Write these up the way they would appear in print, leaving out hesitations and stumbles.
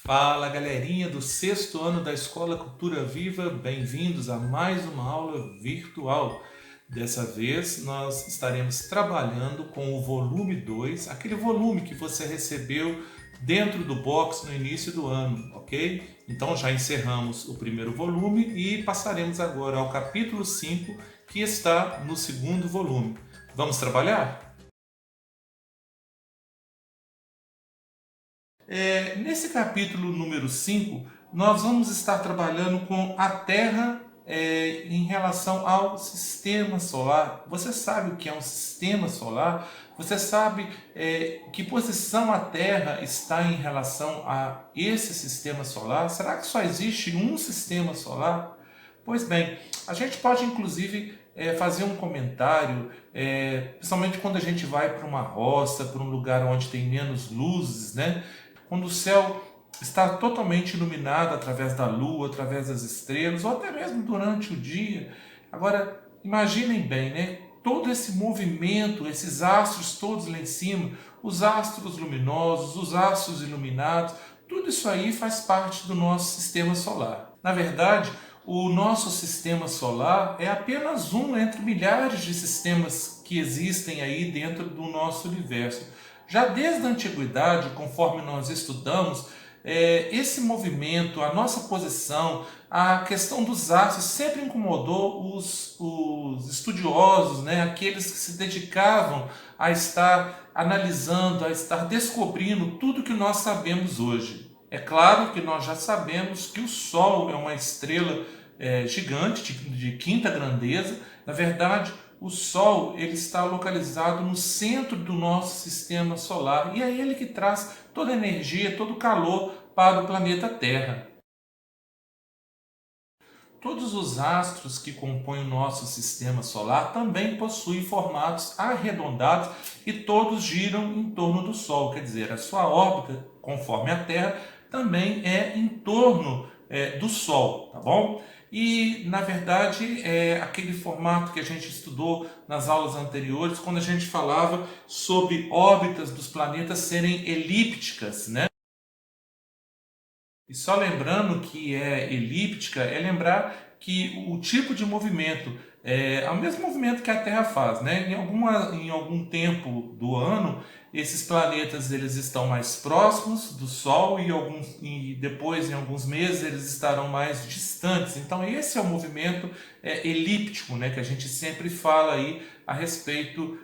Fala galerinha do sexto ano da Escola Cultura Viva, bem-vindos a mais uma aula virtual. Dessa vez nós estaremos trabalhando com o volume 2, aquele volume que você recebeu dentro do box no início do ano, ok? Então já encerramos o primeiro volume e passaremos agora ao capítulo 5, que está no segundo volume. Vamos trabalhar? Nesse capítulo número 5, nós vamos estar trabalhando com a Terra em relação ao sistema solar. Você sabe o que é um sistema solar? Você sabe que posição a Terra está em relação a esse sistema solar? Será que só existe um sistema solar? Pois bem, a gente pode inclusive fazer um comentário, principalmente quando a gente vai para uma roça, para um lugar onde tem menos luzes, né? Quando o céu está totalmente iluminado através da lua, através das estrelas, ou até mesmo durante o dia. Agora, imaginem bem, né? Todo esse movimento, esses astros todos lá em cima, os astros luminosos, os astros iluminados, tudo isso aí faz parte do nosso sistema solar. Na verdade, o nosso sistema solar é apenas um entre milhares de sistemas que existem aí dentro do nosso universo. Já desde a antiguidade, conforme nós estudamos, esse movimento, a nossa posição, a questão dos astros sempre incomodou os estudiosos, né? Aqueles que se dedicavam a estar analisando, a estar descobrindo tudo que nós sabemos hoje. É claro que nós já sabemos que o Sol é uma estrela gigante, de quinta grandeza. Na verdade, o Sol ele está localizado no centro do nosso sistema solar e é ele que traz toda a energia, todo o calor para o planeta Terra. Todos os astros que compõem o nosso sistema solar também possuem formatos arredondados e todos giram em torno do Sol, quer dizer, a sua órbita, conforme a Terra, também é em torno do Sol, tá bom? E, na verdade, é aquele formato que a gente estudou nas aulas anteriores, quando a gente falava sobre órbitas dos planetas serem elípticas, né? E só lembrando que é elíptica, é lembrar que o tipo de movimento é o mesmo movimento que a Terra faz, né? Em algum tempo do ano, esses planetas eles estão mais próximos do Sol e depois, em alguns meses, eles estarão mais distantes. Então, esse é o movimento elíptico, né? Que a gente sempre fala aí a respeito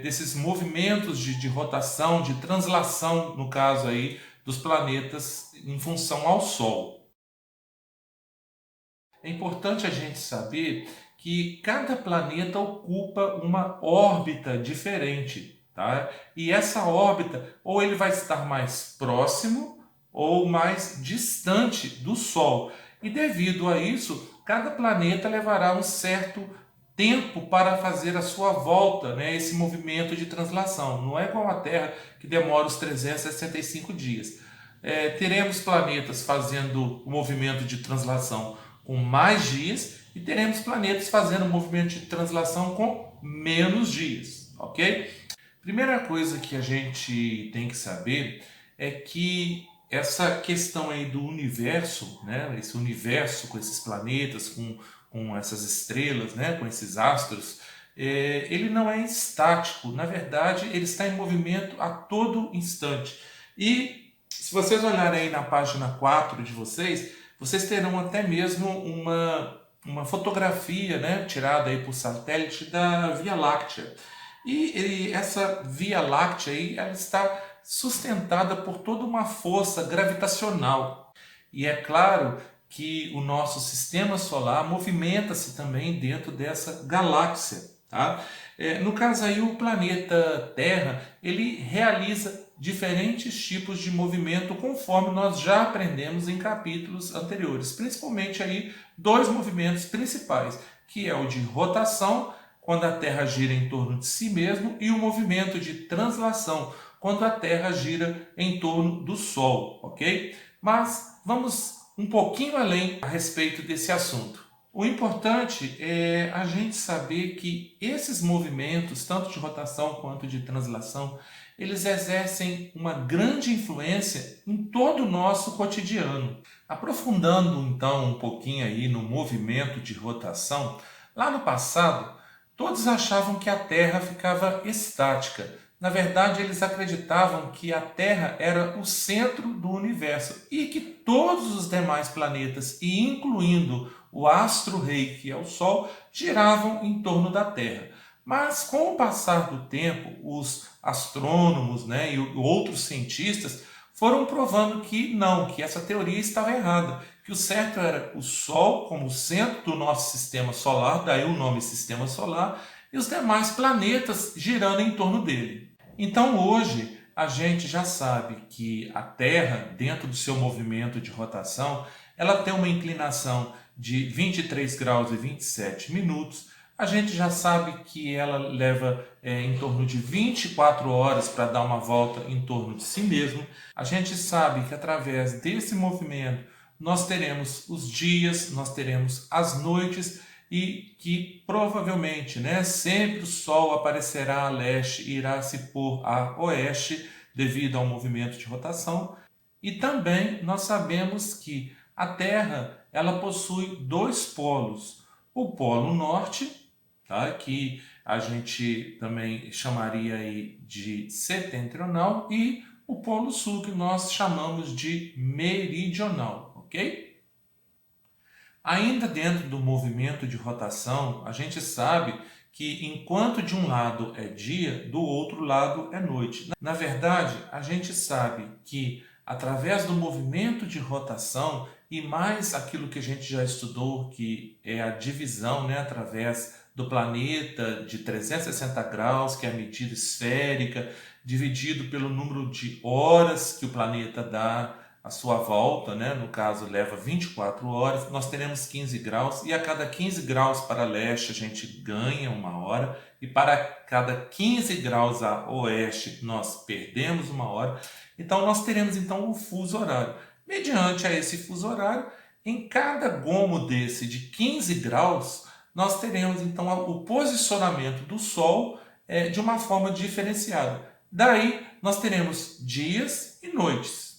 desses movimentos de rotação, de translação, no caso aí, dos planetas em função ao Sol. É importante a gente saber que cada planeta ocupa uma órbita diferente, tá? E essa órbita, ou ele vai estar mais próximo ou mais distante do Sol. E devido a isso, cada planeta levará um certo tempo para fazer a sua volta, né? Esse movimento de translação. Não é igual a Terra, que demora os 365 dias. Teremos planetas fazendo o movimento de translação com mais dias e teremos planetas fazendo o movimento de translação com menos dias, ok? Primeira coisa que a gente tem que saber é que essa questão aí do universo, né? Esse universo com esses planetas, com essas estrelas, né? Com esses astros, ele não é estático. Na verdade, ele está em movimento a todo instante. E se vocês olharem aí na página 4 de vocês terão até mesmo uma fotografia, né, tirada aí por satélite da Via Láctea. E essa Via Láctea aí, ela está sustentada por toda uma força gravitacional. E é claro que o nosso sistema solar movimenta-se também dentro dessa galáxia, tá? No caso aí, o planeta Terra, ele realiza diferentes tipos de movimento conforme nós já aprendemos em capítulos anteriores, principalmente aí dois movimentos principais, que é o de rotação, quando a Terra gira em torno de si mesmo, e o movimento de translação, quando a Terra gira em torno do Sol, ok? Mas vamos um pouquinho além a respeito desse assunto. O importante é a gente saber que esses movimentos, tanto de rotação quanto de translação, eles exercem uma grande influência em todo o nosso cotidiano. Aprofundando então um pouquinho aí no movimento de rotação, lá no passado, todos achavam que a Terra ficava estática. Na verdade, eles acreditavam que a Terra era o centro do universo e que todos os demais planetas, e incluindo o astro-rei, que é o Sol, giravam em torno da Terra. Mas com o passar do tempo, os astrônomos, né, e outros cientistas foram provando que não, que essa teoria estava errada, que o certo era o Sol como centro do nosso sistema solar, daí o nome sistema solar, e os demais planetas girando em torno dele. Então hoje a gente já sabe que a Terra, dentro do seu movimento de rotação, ela tem uma inclinação de 23 graus e 27 minutos. A gente já sabe que ela leva em torno de 24 horas para dar uma volta em torno de si mesmo. A gente sabe que através desse movimento nós teremos os dias, nós teremos as noites e que provavelmente, né, sempre o Sol aparecerá a leste e irá se pôr a oeste devido ao movimento de rotação. E também nós sabemos que a Terra ela possui dois polos, o polo norte, tá, que a gente também chamaria aí de setentrional, e o polo sul, que nós chamamos de meridional, ok? Ainda dentro do movimento de rotação, a gente sabe que enquanto de um lado é dia, do outro lado é noite. Na verdade, a gente sabe que através do movimento de rotação e mais aquilo que a gente já estudou, que é a divisão, né, através do planeta de 360 graus, que é a medida esférica, dividido pelo número de horas que o planeta dá a sua volta, né? No caso leva 24 horas, nós teremos 15 graus, e a cada 15 graus para leste a gente ganha uma hora, e para cada 15 graus a oeste nós perdemos uma hora. Então nós teremos então o fuso horário. Mediante a esse fuso horário, em cada gomo desse de 15 graus, nós teremos então o posicionamento do Sol de uma forma diferenciada. Daí nós teremos dias e noites.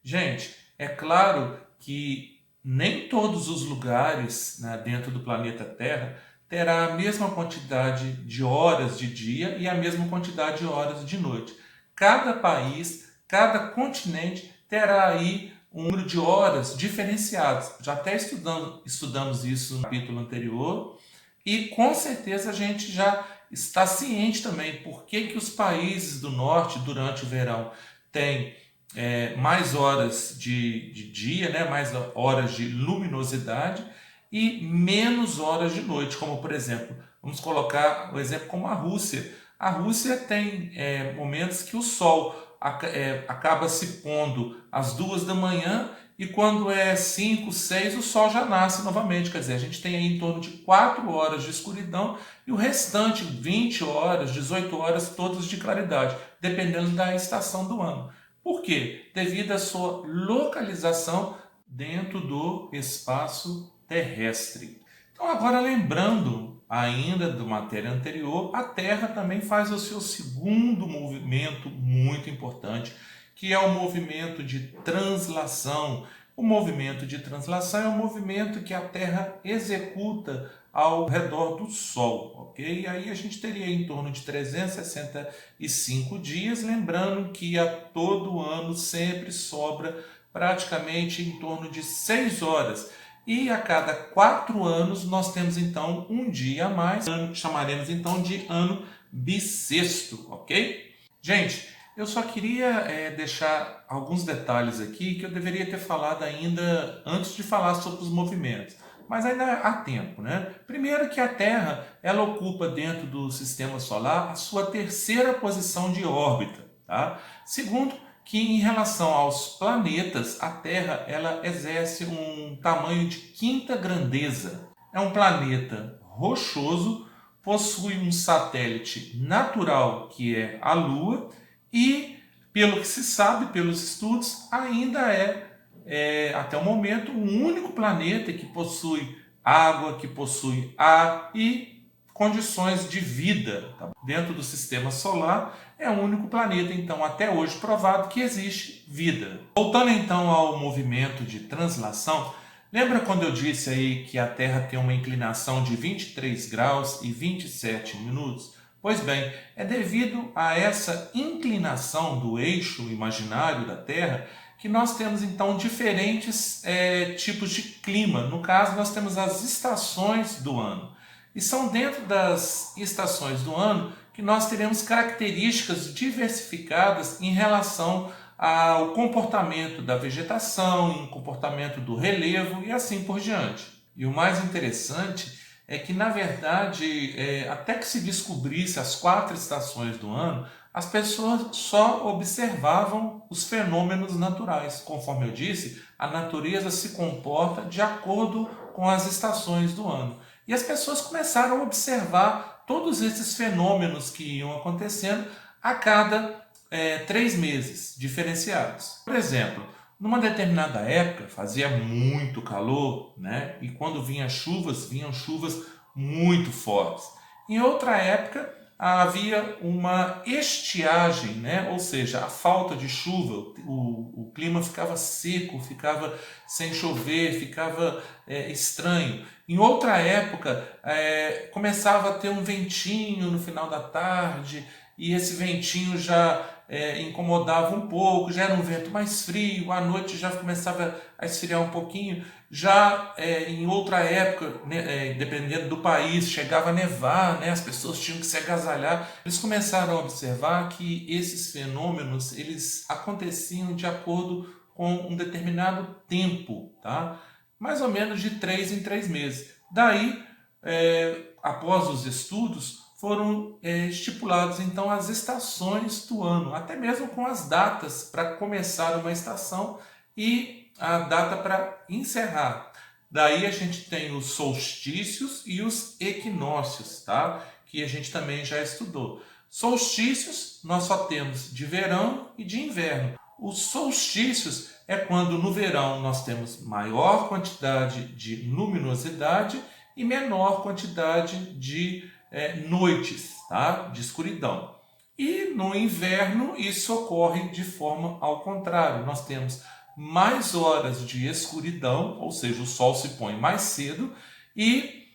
Gente, é claro que nem todos os lugares, né, dentro do planeta Terra terá a mesma quantidade de horas de dia e a mesma quantidade de horas de noite. Cada país, cada continente terá aí um número de horas diferenciados. Já até estudamos isso no capítulo anterior, e com certeza a gente já está ciente também por que os países do norte durante o verão têm mais horas de dia, né, mais horas de luminosidade e menos horas de noite, como por exemplo, vamos colocar o exemplo como a Rússia. A Rússia tem momentos que o Sol acaba se pondo às 2 da manhã, e quando é 5, 6, o Sol já nasce novamente. Quer dizer, a gente tem aí em torno de 4 horas de escuridão e o restante 20 horas, 18 horas, todas de claridade, dependendo da estação do ano. Por quê? Devido à sua localização dentro do espaço terrestre. Então, agora lembrando ainda da matéria anterior, a Terra também faz o seu segundo movimento muito importante, que é o movimento de translação. O movimento de translação é um movimento que a Terra executa ao redor do Sol, ok? E aí a gente teria em torno de 365 dias, lembrando que a todo ano sempre sobra praticamente em torno de 6 horas. E a cada 4 anos nós temos então um dia a mais, chamaremos então de ano bissexto, ok? Gente, eu só queria deixar alguns detalhes aqui que eu deveria ter falado ainda antes de falar sobre os movimentos, mas ainda há tempo, né? Primeiro que a Terra, ela ocupa dentro do sistema solar a sua terceira posição de órbita, tá? Segundo, que em relação aos planetas, a Terra ela exerce um tamanho de quinta grandeza. É um planeta rochoso, possui um satélite natural que é a Lua e, pelo que se sabe, pelos estudos, ainda até o momento, o único planeta que possui água, que possui ar e condições de vida. Tá? Dentro do sistema solar é o único planeta, então, até hoje provado que existe vida. Voltando então ao movimento de translação, lembra quando eu disse aí que a Terra tem uma inclinação de 23 graus e 27 minutos? Pois bem, é devido a essa inclinação do eixo imaginário da Terra que nós temos então diferentes tipos de clima. No caso, nós temos as estações do ano. E são dentro das estações do ano que nós teremos características diversificadas em relação ao comportamento da vegetação, em comportamento do relevo e assim por diante. E o mais interessante é que, na verdade, até que se descobrisse as 4 estações do ano, as pessoas só observavam os fenômenos naturais. Conforme eu disse, a natureza se comporta de acordo com as estações do ano. E as pessoas começaram a observar todos esses fenômenos que iam acontecendo a cada 3 meses, diferenciados. Por exemplo, numa determinada época fazia muito calor, né? E quando vinham chuvas muito fortes. Em outra época havia uma estiagem, né? Ou seja, a falta de chuva, o clima ficava seco, ficava sem chover, ficava estranho. Em outra época começava a ter um ventinho no final da tarde e esse ventinho já incomodava um pouco, já era um vento mais frio, à noite já começava a esfriar um pouquinho. Já em outra época, né, dependendo do país, chegava a nevar, né, as pessoas tinham que se agasalhar. Eles começaram a observar que esses fenômenos eles aconteciam de acordo com um determinado tempo, tá? Mais ou menos de 3 em 3 meses. Daí, após os estudos, foram estipuladas então as estações do ano, até mesmo com as datas para começar uma estação e a data para encerrar. Daí a gente tem os solstícios e os equinócios, tá? Que a gente também já estudou. Solstícios nós só temos de verão e de inverno. Os solstícios é quando no verão nós temos maior quantidade de luminosidade e menor quantidade de noites, tá? De escuridão. E no inverno isso ocorre de forma ao contrário. Nós temos mais horas de escuridão, ou seja, o sol se põe mais cedo e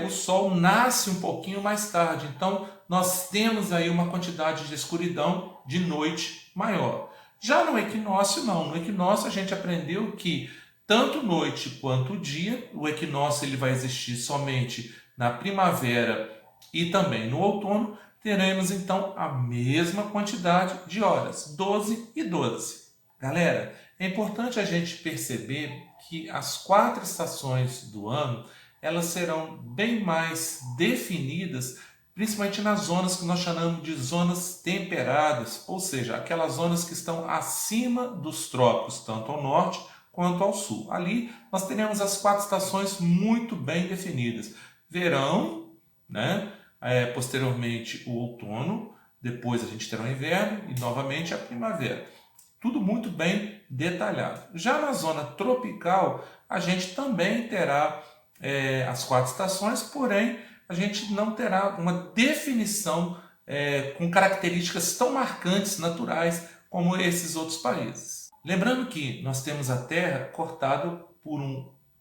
o sol nasce um pouquinho mais tarde. Então nós temos aí uma quantidade de escuridão de noite maior. Já no equinócio não. No equinócio a gente aprendeu que tanto noite quanto dia, o equinócio ele vai existir somente na primavera e também no outono, teremos então a mesma quantidade de horas, 12 e 12. Galera, é importante a gente perceber que as 4 estações do ano, elas serão bem mais definidas, principalmente nas zonas que nós chamamos de zonas temperadas, ou seja, aquelas zonas que estão acima dos trópicos, tanto ao norte quanto ao sul. Ali nós teremos as 4 estações muito bem definidas. Verão, né? Posteriormente o outono, depois a gente terá o inverno e novamente a primavera. Tudo muito bem detalhado. Já na zona tropical, a gente também terá as 4 estações, porém a gente não terá uma definição com características tão marcantes, naturais, como esses outros países. Lembrando que nós temos a Terra cortada por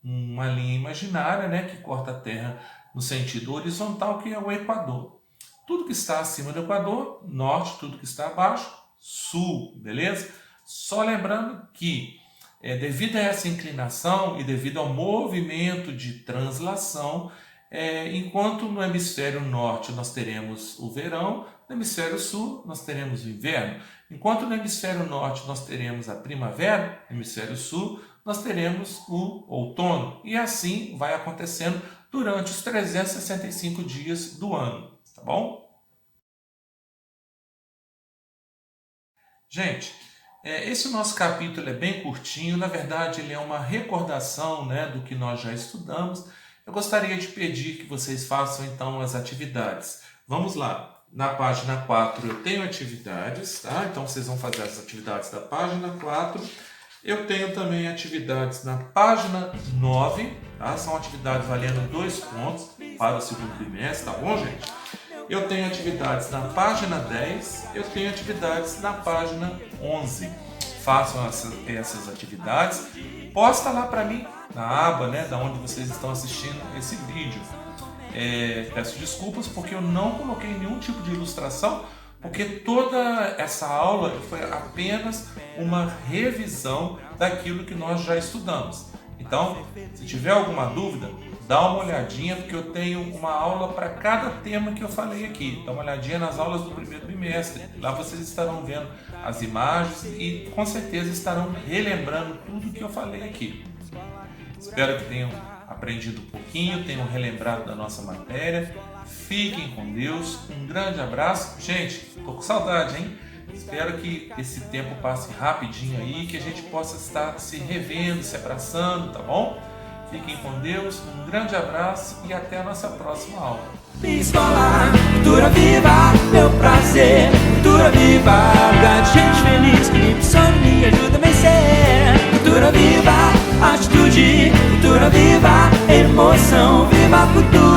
uma linha imaginária, né, que corta a Terra no sentido horizontal, que é o Equador. Tudo que está acima do Equador, norte, tudo que está abaixo, sul, beleza? Só lembrando que, devido a essa inclinação e devido ao movimento de translação, enquanto no hemisfério norte nós teremos o verão, no hemisfério sul nós teremos o inverno. Enquanto no hemisfério norte nós teremos a primavera, no hemisfério sul nós teremos o outono. E assim vai acontecendo durante os 365 dias do ano, tá bom? Gente, Esse nosso capítulo é bem curtinho, na verdade ele é uma recordação, né, do que nós já estudamos. Eu gostaria de pedir que vocês façam então as atividades. Vamos lá, na página 4 eu tenho atividades, tá? Então vocês vão fazer as atividades da página 4. Eu tenho também atividades na página 9, tá? São atividades valendo 2 pontos para o segundo bimestre, tá bom, gente? Eu tenho atividades na página 10, eu tenho atividades na página 11. Façam essas atividades, posta lá para mim, na aba, né, da onde vocês estão assistindo esse vídeo. Peço desculpas porque eu não coloquei nenhum tipo de ilustração, porque toda essa aula foi apenas uma revisão daquilo que nós já estudamos. Então, se tiver alguma dúvida, dá uma olhadinha, porque eu tenho uma aula para cada tema que eu falei aqui. Dá uma olhadinha nas aulas do primeiro bimestre. Lá vocês estarão vendo as imagens e com certeza estarão relembrando tudo que eu falei aqui. Espero que tenham aprendido um pouquinho, tenham relembrado da nossa matéria. Fiquem com Deus, um grande abraço. Gente, tô com saudade, hein? Espero que esse tempo passe rapidinho aí, que a gente possa estar se revendo, se abraçando, tá bom? Fiquem com Deus, um grande abraço e até a nossa próxima aula. Escola, cultura viva, meu prazer, cultura viva, lugar de gente feliz, que me impulsiona, me ajuda a vencer. Cultura viva, atitude, cultura viva, emoção, viva a cultura.